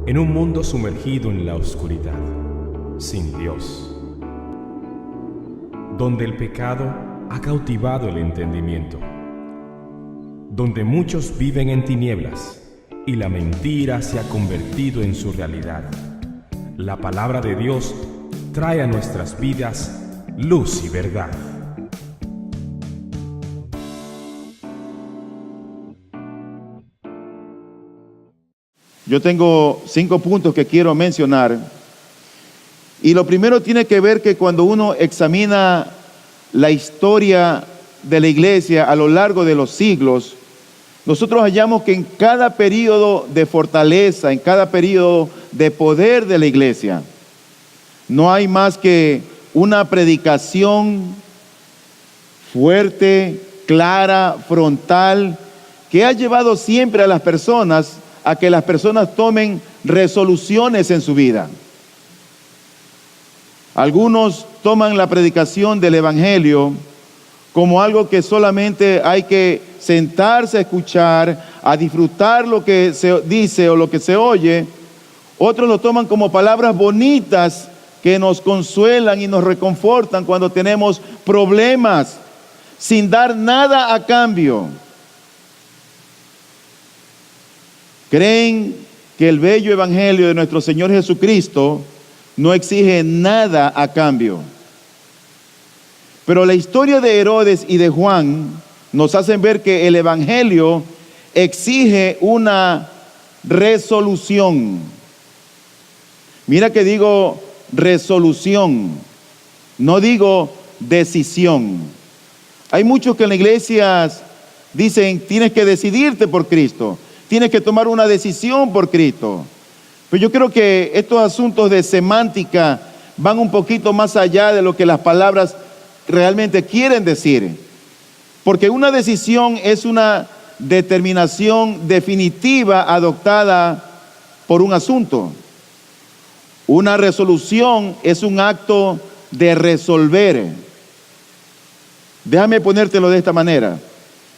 En un mundo sumergido en la oscuridad, sin Dios, donde el pecado ha cautivado el entendimiento, donde muchos viven en tinieblas y la mentira se ha convertido en su realidad, la palabra de Dios trae a nuestras vidas luz y verdad. Yo tengo 5 puntos que quiero mencionar. Y lo primero tiene que ver que cuando uno examina la historia de la iglesia a lo largo de los siglos, nosotros hallamos que en cada periodo de fortaleza, en cada periodo de poder de la iglesia, no hay más que una predicación fuerte, clara, frontal, que ha llevado siempre a las personas a que las personas tomen resoluciones en su vida. Algunos toman la predicación del Evangelio como algo que solamente hay que sentarse a escuchar, a disfrutar lo que se dice o lo que se oye. Otros lo toman como palabras bonitas que nos consuelan y nos reconfortan cuando tenemos problemas, sin dar nada a cambio. Creen que el bello Evangelio de nuestro Señor Jesucristo no exige nada a cambio. Pero la historia de Herodes y de Juan nos hacen ver que el Evangelio exige una resolución. Mira que digo resolución, no digo decisión. Hay muchos que en la iglesia dicen, tienes que decidirte por Cristo, tienes que tomar una decisión por Cristo. Pero yo creo que estos asuntos de semántica van un poquito más allá de lo que las palabras realmente quieren decir. Porque una decisión es una determinación definitiva adoptada por un asunto. Una resolución es un acto de resolver. Déjame ponértelo de esta manera.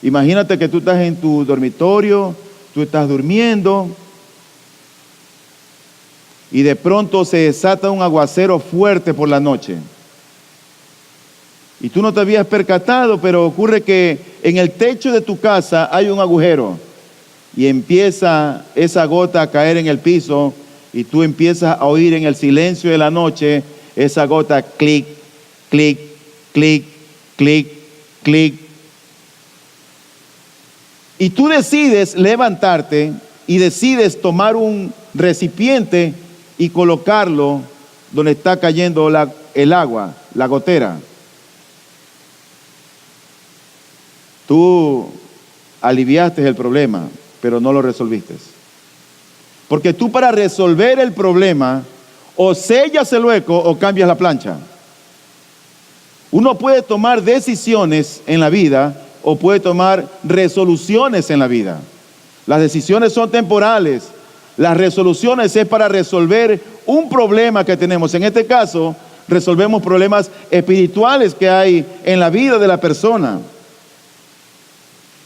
Imagínate que tú estás en tu dormitorio, tú estás durmiendo y de pronto se desata un aguacero fuerte por la noche. Y tú no te habías percatado, pero ocurre que en el techo de tu casa hay un agujero y empieza esa gota a caer en el piso y tú empiezas a oír en el silencio de la noche esa gota clic, clic, clic, clic, clic. Y tú decides levantarte y decides tomar un recipiente y colocarlo donde está cayendo el agua, la gotera. Tú aliviaste el problema, pero no lo resolviste. Porque tú, para resolver el problema, o sellas el hueco o cambias la plancha. Uno puede tomar decisiones en la vida o puede tomar resoluciones en la vida. Las decisiones son temporales. Las resoluciones es para resolver un problema que tenemos. En este caso, resolvemos problemas espirituales que hay en la vida de la persona.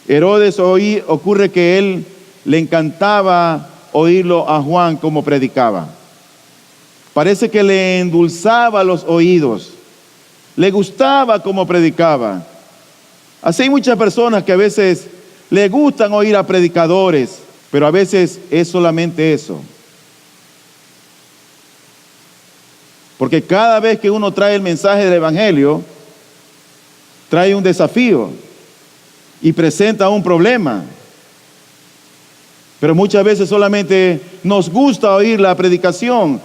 Herodes ocurre que él le encantaba oírlo a Juan como predicaba. Parece que le endulzaba los oídos. Le gustaba como predicaba. Así hay muchas personas que a veces le gustan oír a predicadores, pero a veces es solamente eso. Porque cada vez que uno trae el mensaje del Evangelio, trae un desafío y presenta un problema. Pero muchas veces solamente nos gusta oír la predicación.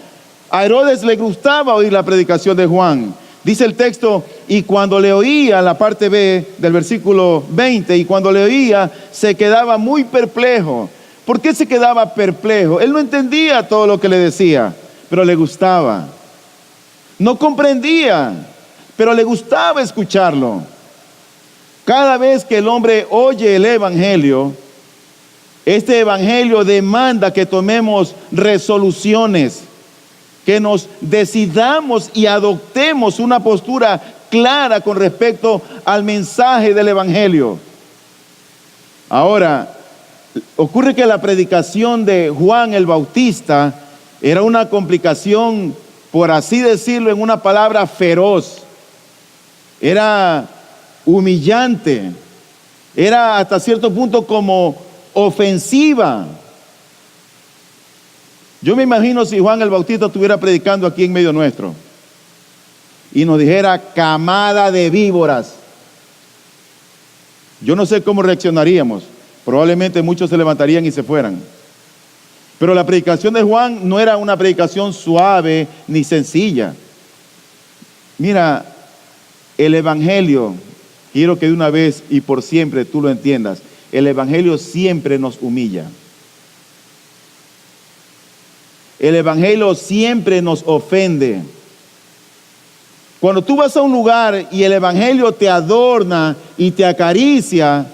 A Herodes le gustaba oír la predicación de Juan. Dice el texto, y cuando le oía, la parte B del versículo 20, y cuando le oía, se quedaba muy perplejo. ¿Por qué se quedaba perplejo? Él no entendía todo lo que le decía, pero le gustaba. No comprendía, pero le gustaba escucharlo. Cada vez que el hombre oye el Evangelio, este Evangelio demanda que tomemos resoluciones, que nos decidamos y adoptemos una postura clara con respecto al mensaje del Evangelio. Ahora, ocurre que la predicación de Juan el Bautista Era una complicación, por así decirlo, en una palabra, feroz. Era humillante. Era hasta cierto punto como ofensiva. Yo me imagino si Juan el Bautista estuviera predicando aquí en medio nuestro y nos dijera camada de víboras. Yo no sé cómo reaccionaríamos. Probablemente muchos se levantarían y se fueran. Pero la predicación de Juan no era una predicación suave ni sencilla. Mira, el Evangelio, quiero que de una vez y por siempre tú lo entiendas, el Evangelio siempre nos humilla. El Evangelio siempre nos ofende. Cuando tú vas a un lugar y el Evangelio te adorna y te acaricia,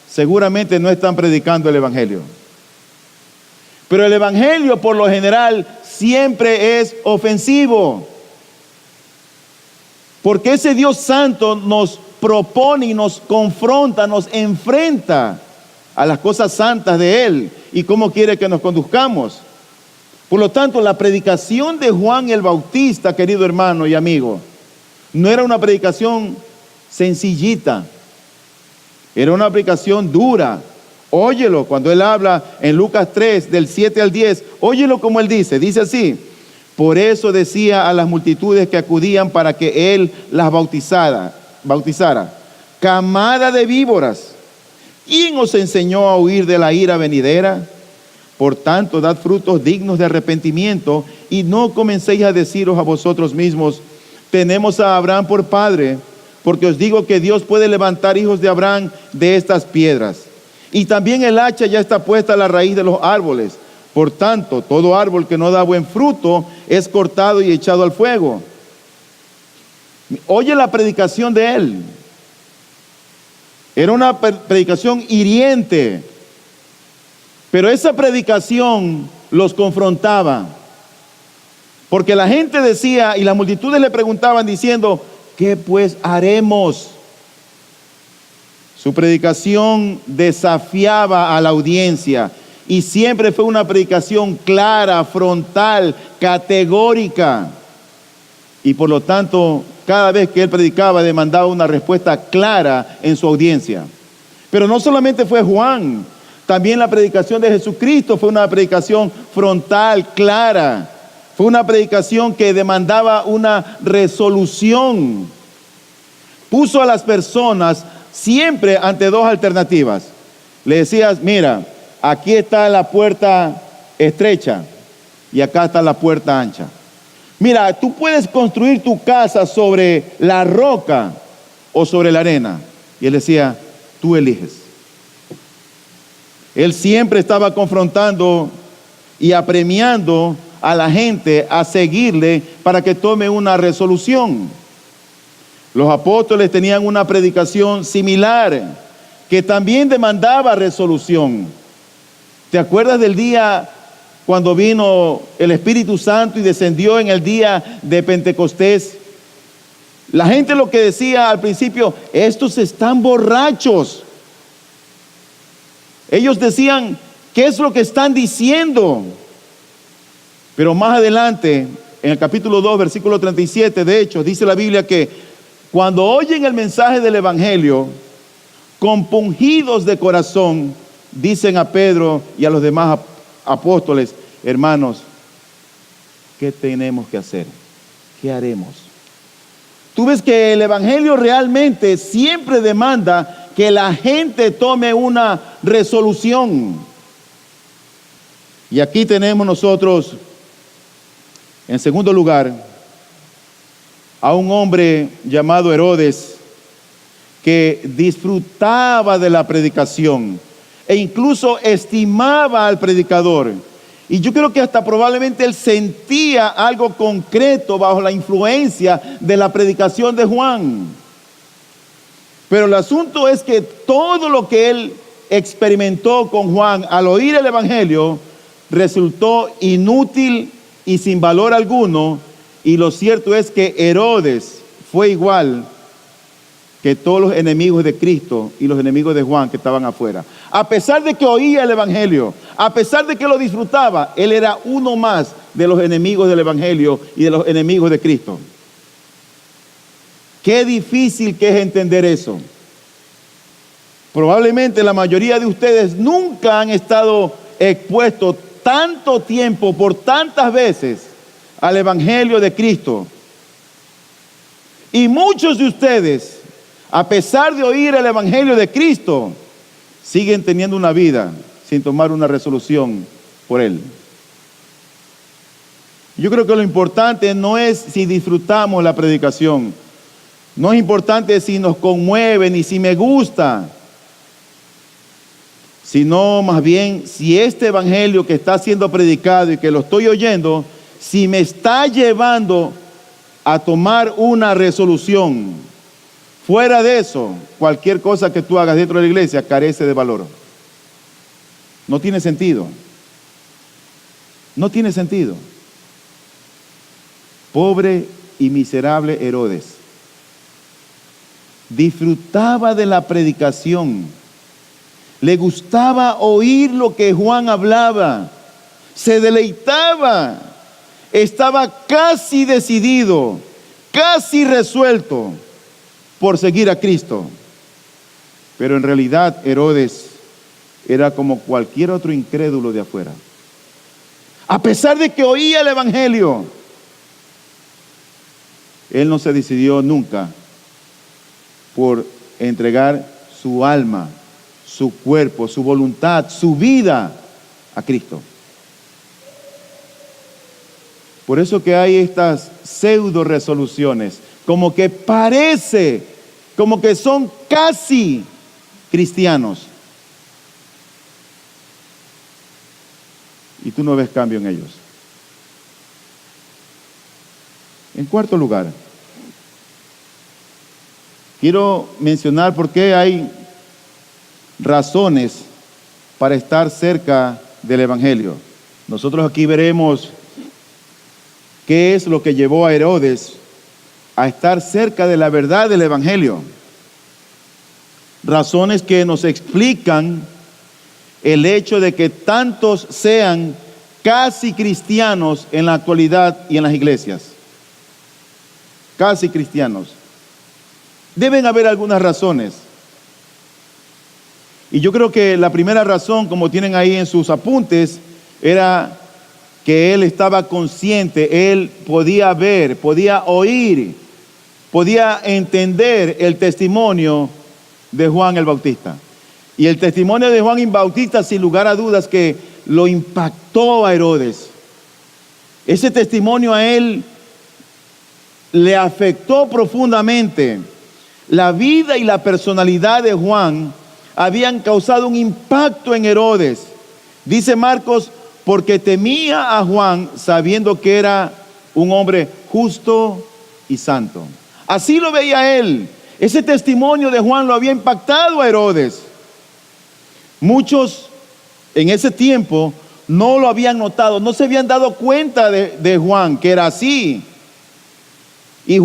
seguramente no están predicando el Evangelio. Pero el Evangelio, por lo general, siempre es ofensivo. Porque ese Dios Santo nos propone y nos confronta, nos enfrenta a las cosas santas de Él y cómo quiere que nos conduzcamos. Por lo tanto, la predicación de Juan el Bautista, querido hermano y amigo, no era una predicación sencillita, era una predicación dura. Óyelo cuando él habla en Lucas 3, del 7 al 10, óyelo como él dice así: por eso decía a las multitudes que acudían para que él las bautizara, camada de víboras, ¿quién os enseñó a huir de la ira venidera? Por tanto, dad frutos dignos de arrepentimiento y no comencéis a deciros a vosotros mismos, tenemos a Abraham por padre, porque os digo que Dios puede levantar hijos de Abraham de estas piedras. Y también el hacha ya está puesta a la raíz de los árboles. Por tanto, todo árbol que no da buen fruto es cortado y echado al fuego. Oye la predicación de él. Era una predicación hiriente. Pero esa predicación los confrontaba. Porque la gente decía y las multitudes le preguntaban diciendo, ¿qué pues haremos? Su predicación desafiaba a la audiencia y siempre fue una predicación clara, frontal, categórica. Y por lo tanto, cada vez que él predicaba demandaba una respuesta clara en su audiencia. Pero no solamente fue Juan, también la predicación de Jesucristo fue una predicación frontal, clara. Fue una predicación que demandaba una resolución. Puso a las personas siempre ante dos alternativas. Le decías, mira, aquí está la puerta estrecha y acá está la puerta ancha. Mira, tú puedes construir tu casa sobre la roca o sobre la arena. Y él decía, tú eliges. Él siempre estaba confrontando y apremiando a la gente a seguirle para que tome una resolución. Los apóstoles tenían una predicación similar que también demandaba resolución. ¿Te acuerdas del día cuando vino el Espíritu Santo y descendió en el día de Pentecostés? La gente lo que decía al principio, estos están borrachos. Ellos decían, ¿qué es lo que están diciendo? Pero más adelante, en el capítulo 2, versículo 37, de hecho, dice la Biblia que cuando oyen el mensaje del Evangelio, compungidos de corazón, dicen a Pedro y a los demás apóstoles, hermanos, ¿qué tenemos que hacer? ¿Qué haremos? Tú ves que el Evangelio realmente siempre demanda que la gente tome una resolución. Y aquí tenemos nosotros, en segundo lugar, a un hombre llamado Herodes que disfrutaba de la predicación e incluso estimaba al predicador. Y yo creo que hasta probablemente él sentía algo concreto bajo la influencia de la predicación de Juan. Pero el asunto es que todo lo que él experimentó con Juan al oír el Evangelio resultó inútil y sin valor alguno. Y lo cierto es que Herodes fue igual que todos los enemigos de Cristo y los enemigos de Juan que estaban afuera. A pesar de que oía el Evangelio, a pesar de que lo disfrutaba, él era uno más de los enemigos del Evangelio y de los enemigos de Cristo. Qué difícil que es entender eso. Probablemente la mayoría de ustedes nunca han estado expuestos tanto tiempo, por tantas veces, al Evangelio de Cristo. Y muchos de ustedes, a pesar de oír el Evangelio de Cristo, siguen teniendo una vida sin tomar una resolución por él. Yo creo que lo importante no es si disfrutamos la predicación, no es importante si nos conmueve ni si me gusta, sino más bien si este Evangelio que está siendo predicado y que lo estoy oyendo, si me está llevando a tomar una resolución. Fuera de eso, cualquier cosa que tú hagas dentro de la iglesia carece de valor. No tiene sentido. No tiene sentido. Pobre y miserable Herodes disfrutaba de la predicación, le gustaba oír lo que Juan hablaba, se deleitaba, estaba casi decidido, casi resuelto por seguir a Cristo. Pero en realidad Herodes era como cualquier otro incrédulo de afuera. A pesar de que oía el Evangelio, él no se decidió nunca por entregar su alma, su cuerpo, su voluntad, su vida a Cristo. Por eso que hay estas pseudo resoluciones, como que parece, como que son casi cristianos. Y tú no ves cambio en ellos. En cuarto lugar, quiero mencionar por qué hay razones para estar cerca del Evangelio. Nosotros aquí veremos qué es lo que llevó a Herodes a estar cerca de la verdad del Evangelio. Razones que nos explican el hecho de que tantos sean casi cristianos en la actualidad y en las iglesias. Casi cristianos. Deben haber algunas razones. Y yo creo que la primera razón, como tienen ahí en sus apuntes, era que él estaba consciente, él podía ver, podía oír, podía entender el testimonio de Juan el Bautista. Y el testimonio de Juan el Bautista, sin lugar a dudas, que lo impactó a Herodes. Ese testimonio a él le afectó profundamente. La vida y la personalidad de Juan habían causado un impacto en Herodes. Dice Marcos, porque temía a Juan sabiendo que era un hombre justo y santo. Así lo veía él. Ese testimonio de Juan lo había impactado a Herodes. Muchos en ese tiempo no lo habían notado, no se habían dado cuenta de Juan, que era así. Y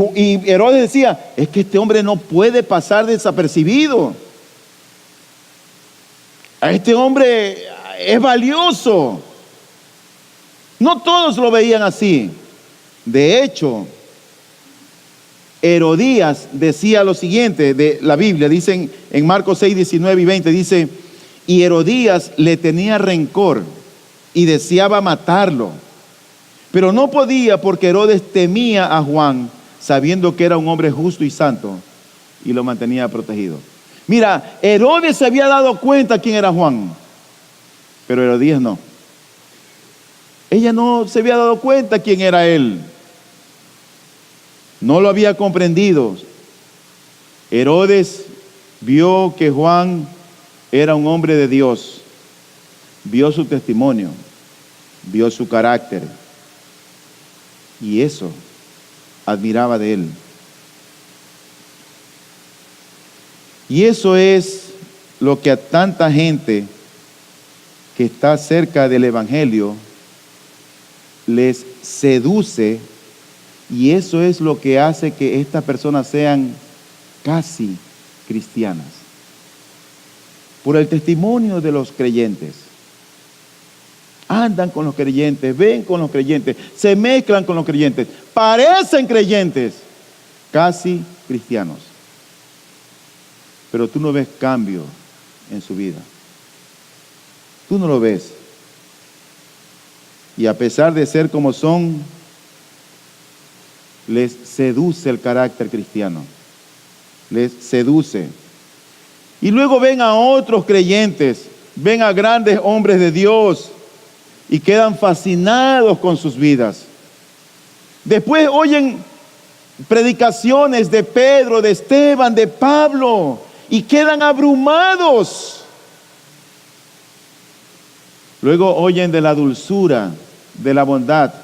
Herodes decía, es que este hombre no puede pasar desapercibido. A este hombre es valioso. No todos lo veían así. De hecho, Herodías decía lo siguiente de la Biblia, dicen en Marcos 6, 19 y 20, dice, y Herodías le tenía rencor y deseaba matarlo, pero no podía porque Herodes temía a Juan, sabiendo que era un hombre justo y santo, y lo mantenía protegido. Mira, Herodes se había dado cuenta quién era Juan, pero Herodías no. Ella no se había dado cuenta quién era él. No lo había comprendido. Herodes vio que Juan era un hombre de Dios. Vio su testimonio, vio su carácter. Y eso admiraba de él. Y eso es lo que a tanta gente que está cerca del Evangelio les seduce, y eso es lo que hace que estas personas sean casi cristianas, por el testimonio de los creyentes. Andan con los creyentes, ven con los creyentes, se mezclan con los creyentes, parecen creyentes, casi cristianos. Pero tú no ves cambio en su vida. Tú no lo ves. Y a pesar de ser como son, les seduce el carácter cristiano. Les seduce. Y luego ven a otros creyentes, ven a grandes hombres de Dios y quedan fascinados con sus vidas. Después oyen predicaciones de Pedro, de Esteban, de Pablo y quedan abrumados. Luego oyen de la dulzura, de la bondad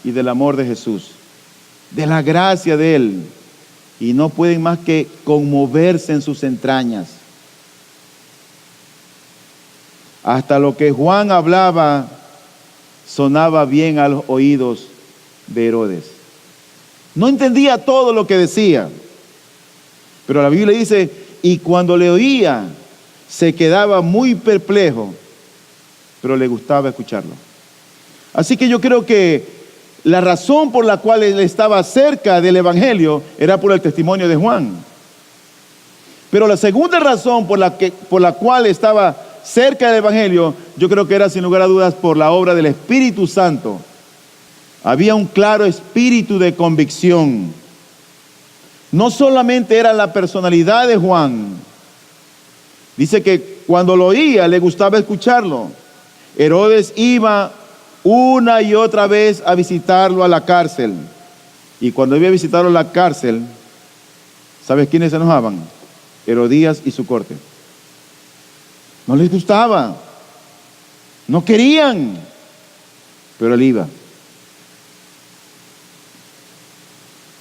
y del amor de Jesús, de la gracia de Él, y no pueden más que conmoverse en sus entrañas. Hasta lo que Juan hablaba sonaba bien a los oídos de Herodes. No entendía todo lo que decía, pero la Biblia dice, y cuando le oía, se quedaba muy perplejo, pero le gustaba escucharlo. Así que yo creo que la razón por la cual él estaba cerca del Evangelio era por el testimonio de Juan. Pero la segunda razón por la cual estaba cerca del Evangelio, yo creo que era sin lugar a dudas por la obra del Espíritu Santo. Había un claro espíritu de convicción. No solamente era la personalidad de Juan. Dice que cuando lo oía le gustaba escucharlo. Herodes iba una y otra vez a visitarlo a la cárcel. Y cuando iba a visitarlo a la cárcel, ¿sabes quiénes se enojaban? Herodías y su corte. No les gustaba. No querían. Pero él iba.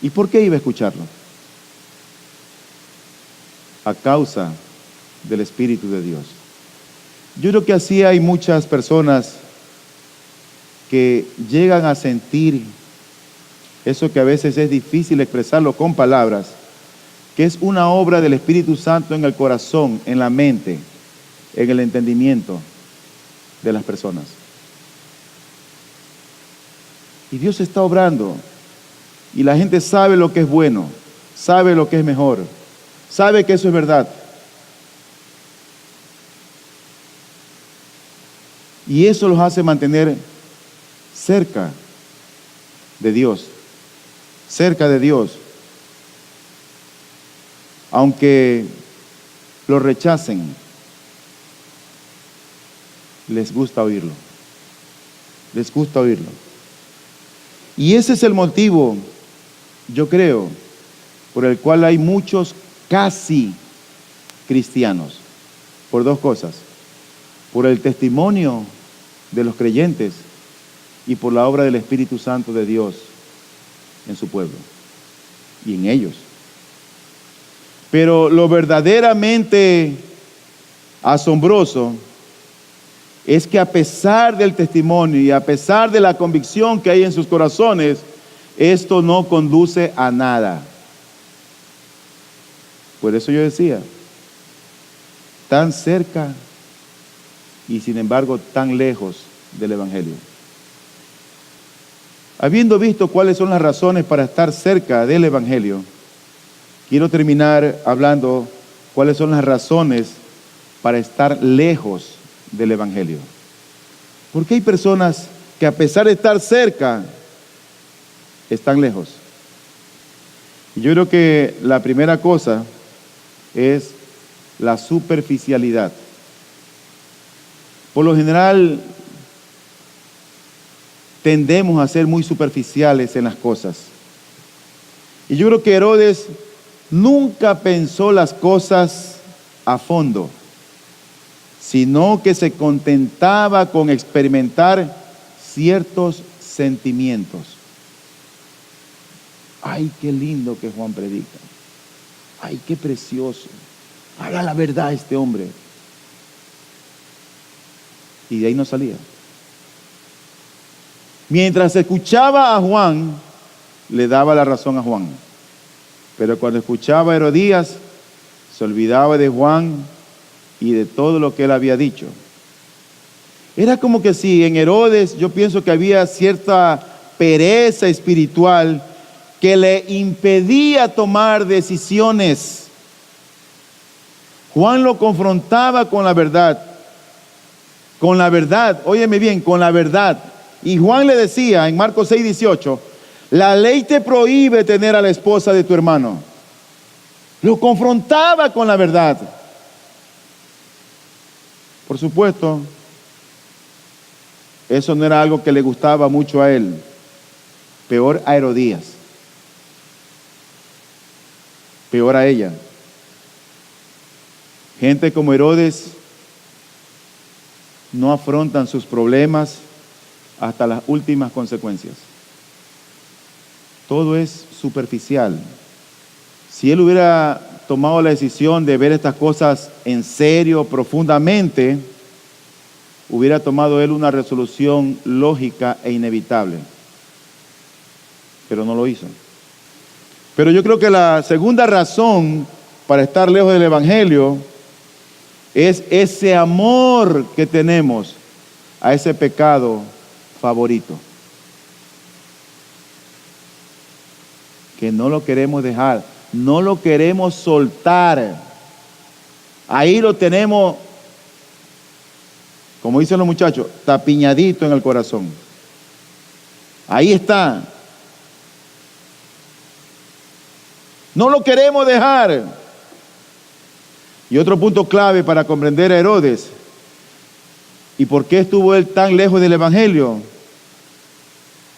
¿Y por qué iba a escucharlo? A causa del Espíritu de Dios. Yo creo que así hay muchas personas que llegan a sentir eso que a veces es difícil expresarlo con palabras, que es una obra del Espíritu Santo en el corazón, en la mente, en el entendimiento de las personas. Y Dios está obrando. Y la gente sabe lo que es bueno, sabe lo que es mejor, sabe que eso es verdad. Y eso los hace mantener cerca de Dios, cerca de Dios. Aunque lo rechacen, les gusta oírlo. Les gusta oírlo. Y ese es el motivo, yo creo, por el cual hay muchos casi cristianos, por dos cosas: por el testimonio de los creyentes y por la obra del Espíritu Santo de Dios en su pueblo y en ellos. Pero lo verdaderamente asombroso es que a pesar del testimonio y a pesar de la convicción que hay en sus corazones, esto no conduce a nada. Por eso yo decía, tan cerca y sin embargo tan lejos del Evangelio. Habiendo visto cuáles son las razones para estar cerca del Evangelio, quiero terminar hablando cuáles son las razones para estar lejos del Evangelio. Porque hay personas que a pesar de estar cerca, están lejos. Y yo creo que la primera cosa es la superficialidad. Por lo general, tendemos a ser muy superficiales en las cosas. Y yo creo que Herodes nunca pensó las cosas a fondo, sino que se contentaba con experimentar ciertos sentimientos. Ay, qué lindo que Juan predica. Ay, qué precioso. Habla la verdad este hombre. Y de ahí no salía. Mientras escuchaba a Juan, le daba la razón a Juan. Pero cuando escuchaba a Herodías, Se olvidaba de Juan y de todo lo que él había dicho. Era como que si en Herodes, yo pienso que había cierta pereza espiritual que le impedía tomar decisiones. Juan lo confrontaba con la verdad, óyeme bien, con la verdad. Y Juan le decía en Marcos 6:18, la ley te prohíbe tener a la esposa de tu hermano. Lo confrontaba con la verdad. Por supuesto, eso no era algo que le gustaba mucho a él. Peor a Herodías. Peor a ella. Gente como Herodes no afrontan sus problemas hasta las últimas consecuencias. Todo es superficial. Si él hubiera tomado la decisión de ver estas cosas en serio, profundamente, hubiera tomado él una resolución lógica e inevitable. Pero no lo hizo. Pero yo creo que la segunda razón para estar lejos del Evangelio es ese amor que tenemos a ese pecado favorito. Que no lo queremos dejar, no lo queremos soltar. Ahí lo tenemos, como dicen los muchachos, tapiñadito en el corazón. Ahí está. No lo queremos dejar. Y otro punto clave para comprender a Herodes y por qué estuvo él tan lejos del Evangelio,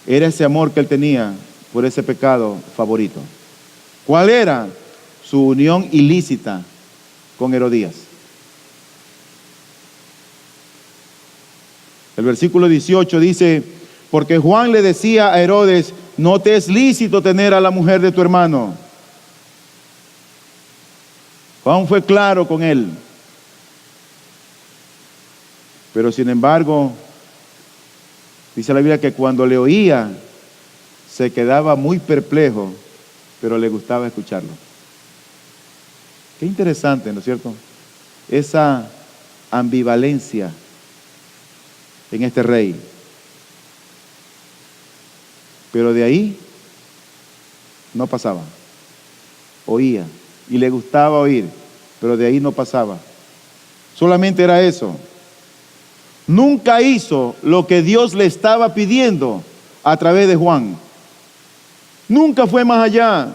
era ese amor que él tenía por ese pecado favorito. ¿Cuál era? Su unión ilícita con Herodías. El versículo 18 dice, porque Juan le decía a Herodes, no te es lícito tener a la mujer de tu hermano. Juan fue claro con él. Pero sin embargo, dice la Biblia que cuando le oía, se quedaba muy perplejo, pero le gustaba escucharlo. Qué interesante, ¿no es cierto? Esa ambivalencia en este rey. Pero de ahí no pasaba. Oía y le gustaba oír, pero de ahí no pasaba. Solamente era eso. Nunca hizo lo que Dios le estaba pidiendo a través de Juan. Nunca fue más allá.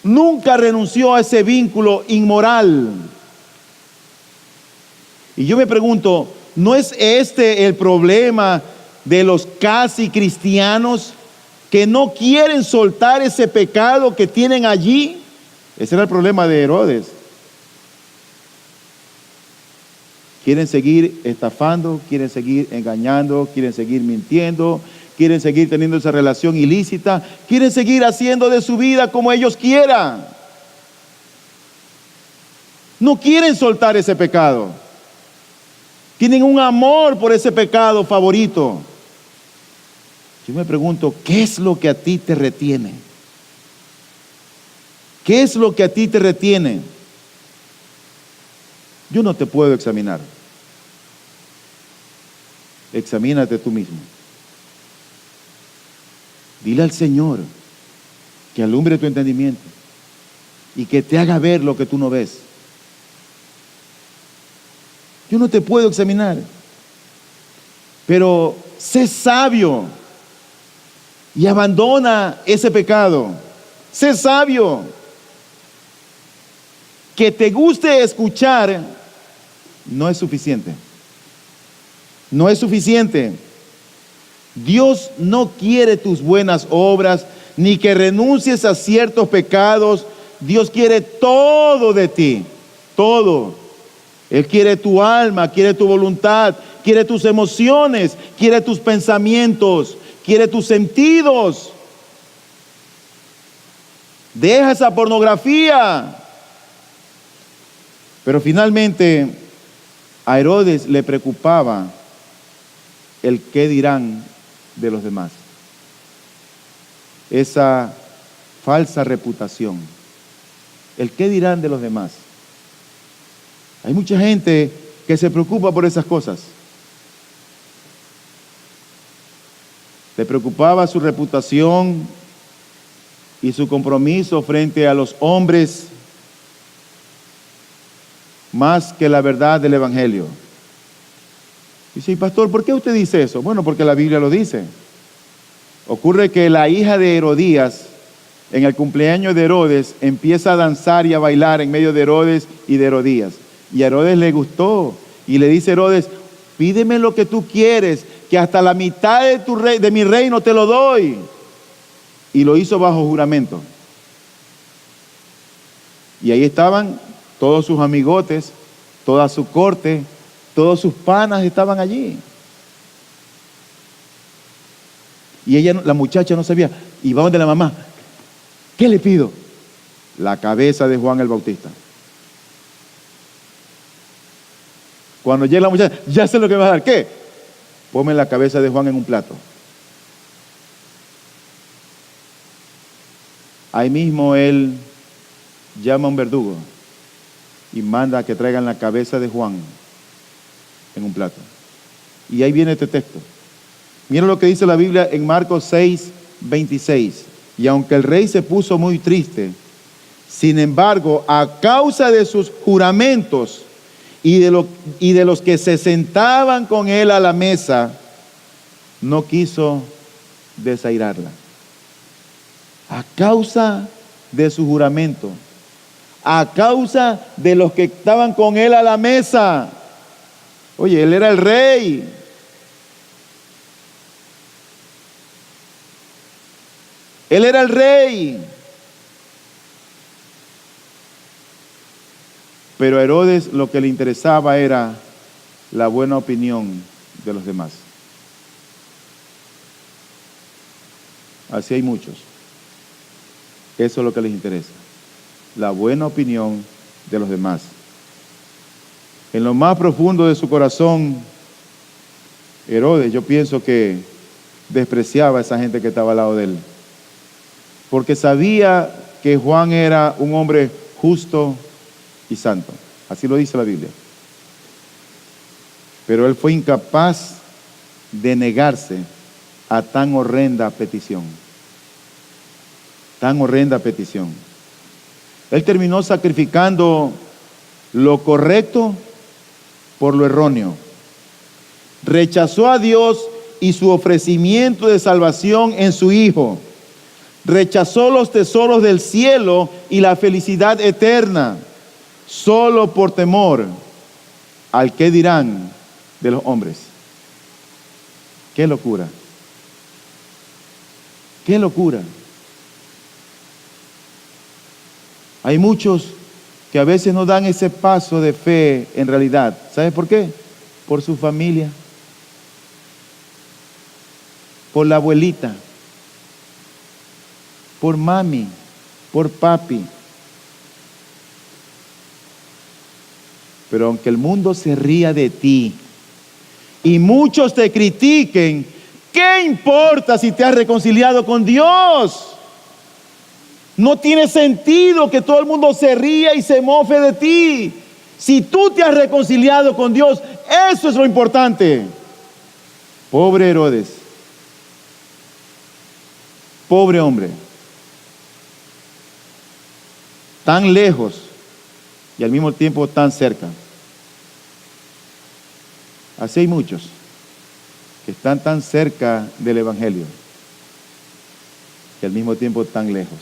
Nunca renunció a ese vínculo inmoral. Y yo me pregunto, ¿no es este el problema de los casi cristianos que no quieren soltar ese pecado que tienen allí? Ese era el problema de Herodes. Quieren seguir estafando, quieren seguir engañando, quieren seguir mintiendo, quieren seguir teniendo esa relación ilícita, quieren seguir haciendo de su vida como ellos quieran. No quieren soltar ese pecado. Tienen un amor por ese pecado favorito. Yo me pregunto, ¿qué es lo que a ti te retiene? ¿Qué es lo que a ti te retiene? Yo no te puedo examinar. Examínate tú mismo. Dile al Señor que alumbre tu entendimiento y que te haga ver lo que tú no ves. Yo no te puedo examinar, pero sé sabio y abandona ese pecado. Sé sabio. Que te guste escuchar no es suficiente. No es suficiente. Dios no quiere tus buenas obras, ni que renuncies a ciertos pecados. Dios quiere todo de ti, todo. Él quiere tu alma, quiere tu voluntad, quiere tus emociones, quiere tus pensamientos, quiere tus sentidos. Deja esa pornografía. Pero finalmente a Herodes le preocupaba el qué dirán de los demás. Esa falsa reputación. El qué dirán de los demás. Hay mucha gente que se preocupa por esas cosas. Le preocupaba su reputación y su compromiso frente a los hombres más que la verdad del Evangelio. Dice, pastor, ¿por qué usted dice eso? Bueno, porque la Biblia lo dice. Ocurre que la hija de Herodías, en el cumpleaños de Herodes, empieza a danzar y a bailar en medio de Herodes y de Herodías. Y a Herodes le gustó. Y le dice Herodes, pídeme lo que tú quieres, que hasta la mitad de mi reino te lo doy. Y lo hizo bajo juramento. Y ahí estaban todos sus amigotes, toda su corte, todos sus panas estaban allí. Y ella, la muchacha no sabía, y va donde la mamá, ¿qué le pido? La cabeza de Juan el Bautista. Cuando llega la muchacha, ya sé lo que me va a dar. ¿Qué? Ponme la cabeza de Juan en un plato. Ahí mismo él llama a un verdugo y manda a que traigan la cabeza de Juan en un plato. Y ahí viene este texto. Mira lo que dice la Biblia en Marcos 6:26. Y aunque el rey se puso muy triste, sin embargo, a causa de sus juramentos y de los que se sentaban con él a la mesa, no quiso desairarla. A causa de su juramento, a causa de los que estaban con él a la mesa. Oye, él era el rey. Él era el rey. Pero a Herodes lo que le interesaba era la buena opinión de los demás. Así hay muchos. Eso es lo que les interesa. La buena opinión de los demás. En lo más profundo de su corazón, Herodes, yo pienso que despreciaba a esa gente que estaba al lado de él. Porque sabía que Juan era un hombre justo y santo. Así lo dice la Biblia. Pero él fue incapaz de negarse a tan horrenda petición. Tan horrenda petición. Él terminó sacrificando lo correcto por lo erróneo. Rechazó a Dios y su ofrecimiento de salvación en su Hijo. Rechazó los tesoros del cielo y la felicidad eterna, solo por temor al que dirán de los hombres. ¡Qué locura! ¡Qué locura! Hay muchos que a veces no dan ese paso de fe en realidad. ¿Sabes por qué? Por su familia, por la abuelita, por mami, por papi. Pero aunque el mundo se ría de ti y muchos te critiquen, ¿qué importa si te has reconciliado con Dios? No tiene sentido que todo el mundo se ría y se mofe de ti. Si tú te has reconciliado con Dios, eso es lo importante. Pobre Herodes. Pobre hombre. Tan lejos y al mismo tiempo tan cerca. Así hay muchos que están tan cerca del Evangelio y al mismo tiempo tan lejos.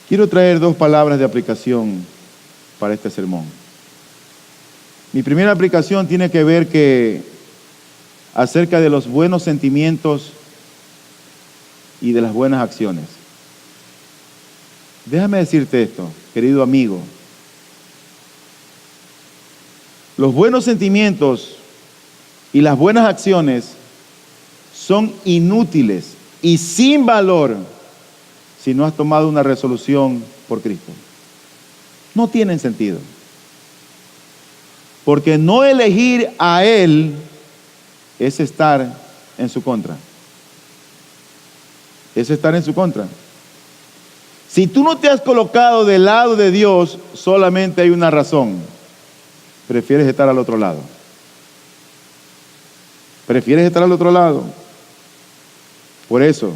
Quiero traer dos palabras de aplicación para este sermón. Mi primera aplicación tiene que ver acerca de los buenos sentimientos y de las buenas acciones. Déjame decirte esto, querido amigo. Los buenos sentimientos y las buenas acciones son inútiles y sin valor si no has tomado una resolución por Cristo. No tienen sentido. Porque no elegir a Él es estar en su contra. Es estar en su contra. Si tú no te has colocado del lado de Dios, solamente hay una razón. Prefieres estar al otro lado. Prefieres estar al otro lado. Por eso,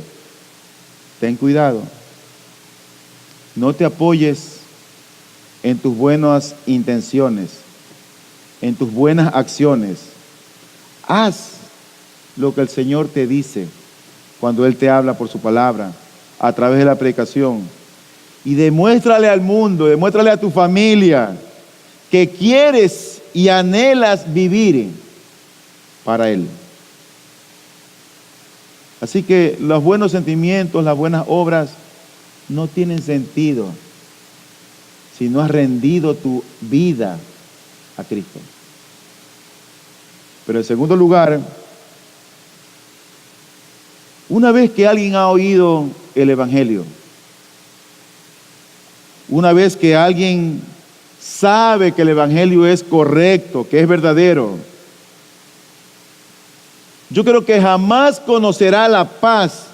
ten cuidado. No te apoyes en tus buenas intenciones, en tus buenas acciones. Haz lo que el Señor te dice cuando Él te habla por su palabra, a través de la predicación. Y demuéstrale al mundo, demuéstrale a tu familia que quieres y anhelas vivir para Él. Así que los buenos sentimientos, las buenas obras no tienen sentido si no has rendido tu vida a Cristo. Pero en segundo lugar, una vez que alguien ha oído el Evangelio, una vez que alguien sabe que el Evangelio es correcto, que es verdadero, yo creo que jamás conocerá la paz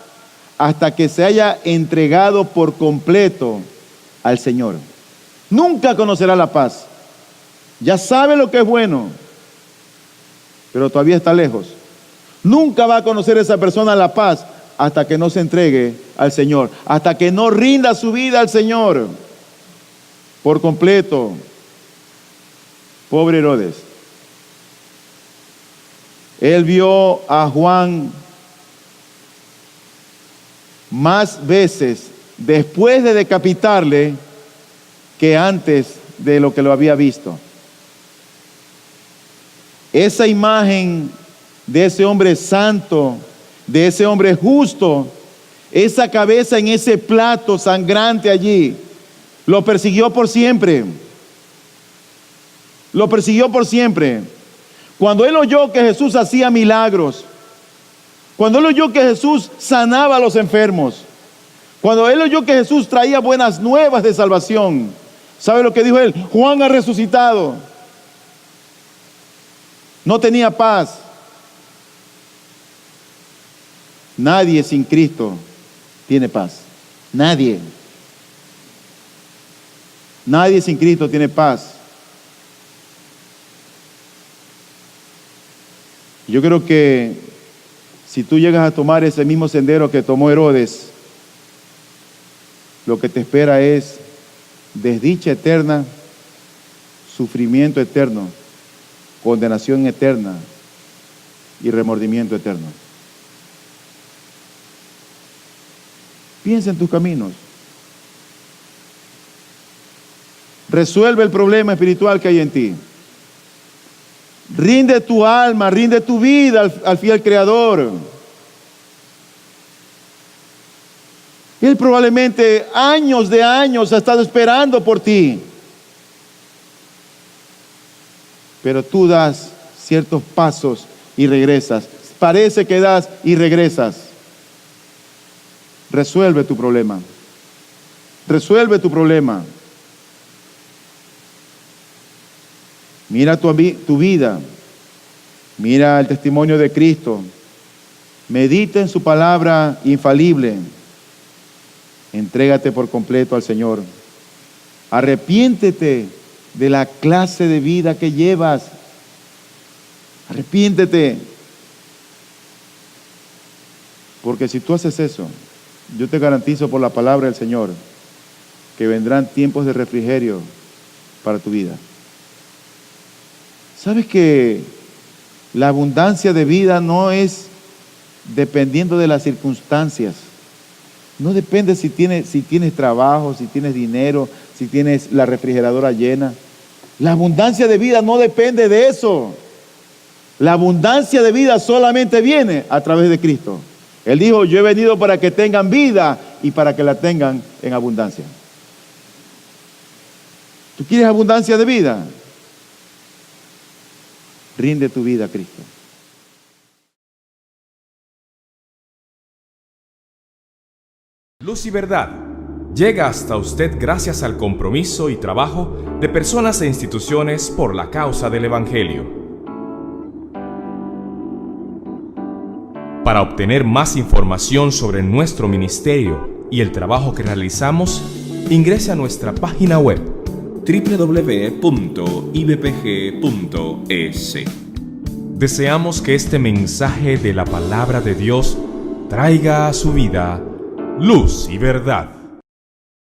hasta que se haya entregado por completo al Señor. Nunca conocerá la paz. Ya sabe lo que es bueno, pero todavía está lejos. Nunca va a conocer esa persona la paz hasta que no se entregue al Señor, hasta que no rinda su vida al Señor por completo. Pobre Herodes. Él vio a Juan más veces después de decapitarle que antes de lo que lo había visto. Esa imagen de ese hombre santo, de ese hombre justo, esa cabeza en ese plato sangrante allí, lo persiguió por siempre. Lo persiguió por siempre. Cuando él oyó que Jesús hacía milagros, cuando él oyó que Jesús sanaba a los enfermos, cuando él oyó que Jesús traía buenas nuevas de salvación, ¿sabe lo que dijo él? Juan ha resucitado. No tenía paz. Nadie sin Cristo tiene paz. Nadie. Nadie sin Cristo tiene paz. Yo creo que si tú llegas a tomar ese mismo sendero que tomó Herodes, lo que te espera es desdicha eterna, sufrimiento eterno, condenación eterna y remordimiento eterno. Piensa en tus caminos. Resuelve el problema espiritual que hay en ti. Rinde tu alma, rinde tu vida al fiel Creador. Él probablemente años de años ha estado esperando por ti. Pero tú das ciertos pasos y regresas. Parece que das y regresas. Resuelve tu problema. Resuelve tu problema. Mira tu vida. Mira el testimonio de Cristo. Medita en su palabra infalible. Entrégate por completo al Señor. Arrepiéntete de la clase de vida que llevas. Arrepiéntete. Porque si tú haces eso, yo te garantizo por la palabra del Señor que vendrán tiempos de refrigerio para tu vida. ¿Sabes que la abundancia de vida no es dependiendo de las circunstancias? No depende si tienes trabajo, si tienes dinero, si tienes la refrigeradora llena. La abundancia de vida no depende de eso. La abundancia de vida solamente viene a través de Cristo. Él dijo, yo he venido para que tengan vida y para que la tengan en abundancia. ¿Tú quieres abundancia de vida? Rinde tu vida a Cristo. Luz y Verdad llega hasta usted gracias al compromiso y trabajo de personas e instituciones por la causa del Evangelio. Para obtener más información sobre nuestro ministerio y el trabajo que realizamos, ingrese a nuestra página web www.ibpg.es. Deseamos que este mensaje de la palabra de Dios traiga a su vida luz y verdad.